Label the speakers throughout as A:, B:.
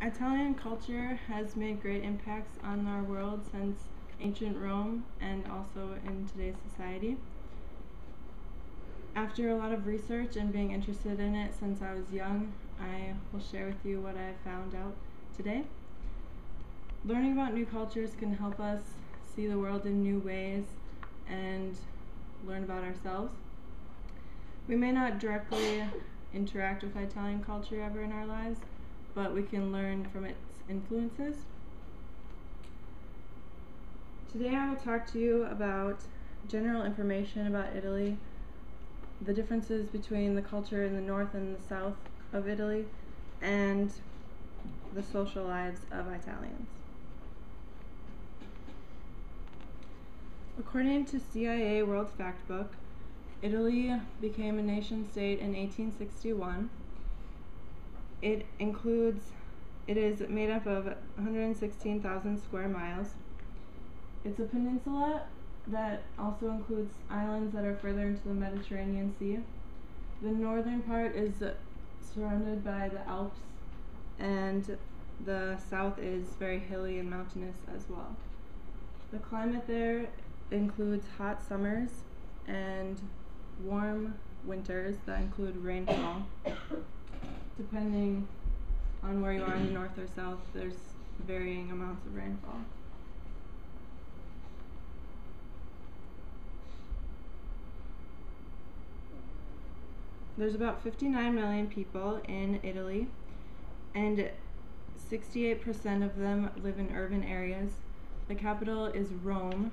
A: Italian culture has made great impacts on our world since ancient Rome and also in today's society. After a lot of research and being interested in it since I was young, I will share with you what I found out today. Learning about new cultures can help us see the world in new ways and learn about ourselves. We may not directly interact with Italian culture ever in our lives, but we can learn from its influences. Today I will talk to you about general information about Italy, the differences between the culture in the north and the south of Italy, and the social lives of Italians. According to CIA World Factbook, Italy became a nation state in 1861. It is made up of 116,000 square miles. It's a peninsula that also includes islands that are further into the Mediterranean Sea. The northern part is surrounded by the Alps, and the south is very hilly and mountainous as well. The climate there includes hot summers and warm winters that include rainfall. Depending on where you are in the north or south, there's varying amounts of rainfall. There's about 59 million people in Italy, and 68% of them live in urban areas. The capital is Rome.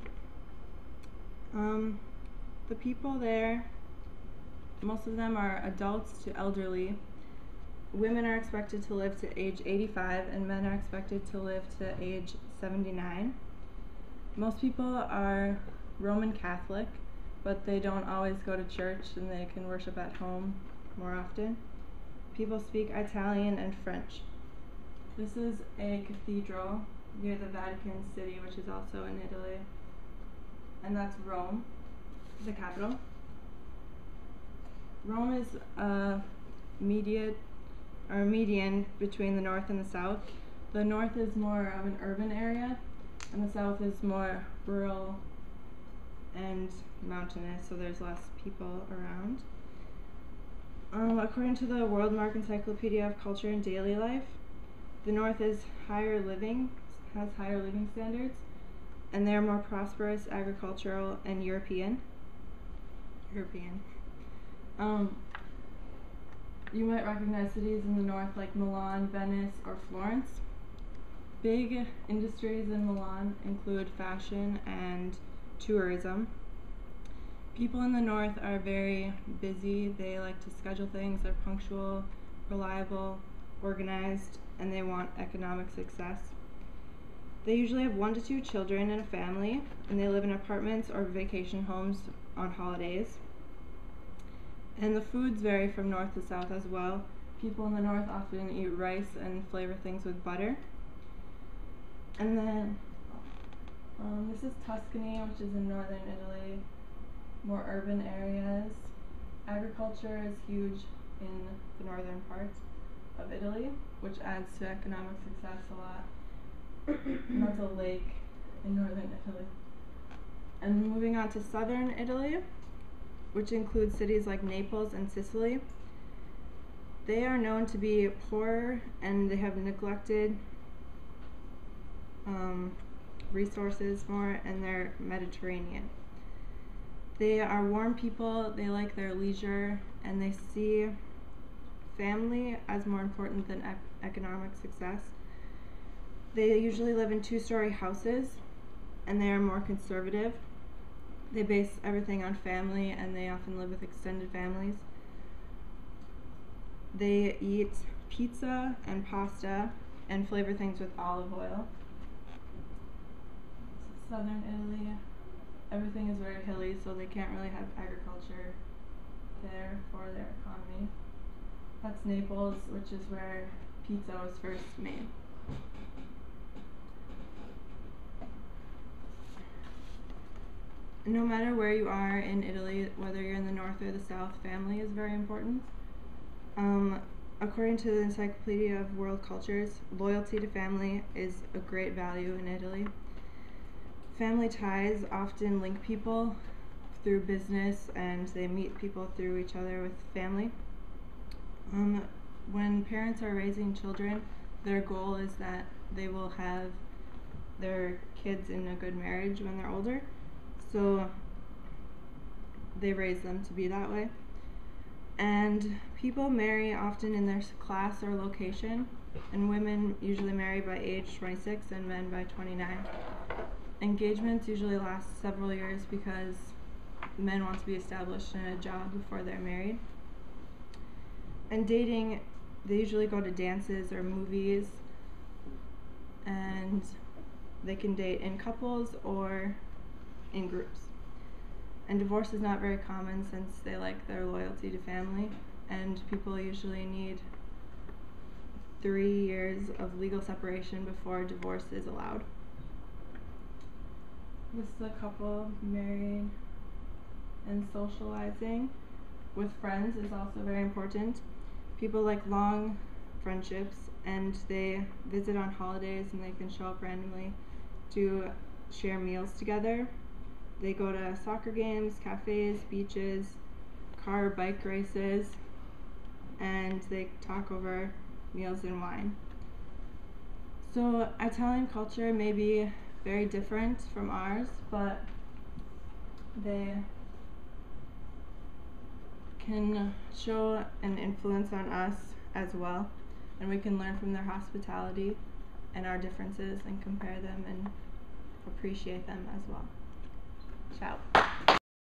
A: The people there, most of them are adults to elderly. Women are expected to live to age 85 and men are expected to live to age 79. Most people are Roman Catholic, but they don't always go to church and they can worship at home more often. People speak Italian and French. This is a cathedral near the Vatican City, which is also in Italy, and that's Rome, the capital. Rome is a median between the north and the south. The north is more of an urban area, and the south is more rural and mountainous, so there's less people around. According to the World Mark Encyclopedia of Culture and Daily Life, the north has higher living standards, and they are more prosperous, agricultural, and European. You might recognize cities in the north like Milan, Venice, or Florence. Big industries in Milan include fashion and tourism. People in the north are very busy. They like to schedule things. They're punctual, reliable, organized, and they want economic success. They usually have 1 to 2 children in a family, and they live in apartments or vacation homes on holidays. And the foods vary from north to south as well. People in the north often eat rice and flavor things with butter. And then this is Tuscany, which is in northern Italy, more urban areas. Agriculture is huge in the northern parts of Italy, which adds to economic success a lot. And that's a lake in northern Italy. And moving on to southern Italy, which includes cities like Naples and Sicily. They are known to be poor and they have neglected resources more, and they're Mediterranean. They are warm people, they like their leisure, and they see family as more important than economic success. They usually live in 2-story houses, and they are more conservative. They base everything on family, and they often live with extended families. They eat pizza and pasta and flavor things with olive oil. Southern Italy, everything is very hilly, so they can't really have agriculture there for their economy. That's Naples, which is where pizza was first made. No matter where you are in Italy, whether you're in the north or the south, family is very important. According to the Encyclopedia of World Cultures, loyalty to family is a great value in Italy. Family ties often link people through business, and they meet people through each other with family. When parents are raising children, their goal is that they will have their kids in a good marriage when they're older, so they raise them to be that way. And people marry often in their class or location, and women usually marry by age 26 and men by 29. Engagements usually last several years because men want to be established in a job before they're married. And dating, they usually go to dances or movies, and they can date in couples or in groups. And divorce is not very common since they like their loyalty to family, and people usually need 3 years of legal separation before divorce is allowed. This is a couple married, and socializing with friends is also very important. People like long friendships, and they visit on holidays, and they can show up randomly to share meals together. They go to soccer games, cafes, beaches, car or bike races, and they talk over meals and wine. So Italian culture may be very different from ours, but they can show an influence on us as well, and we can learn from their hospitality and our differences and compare them and appreciate them as well. Ciao.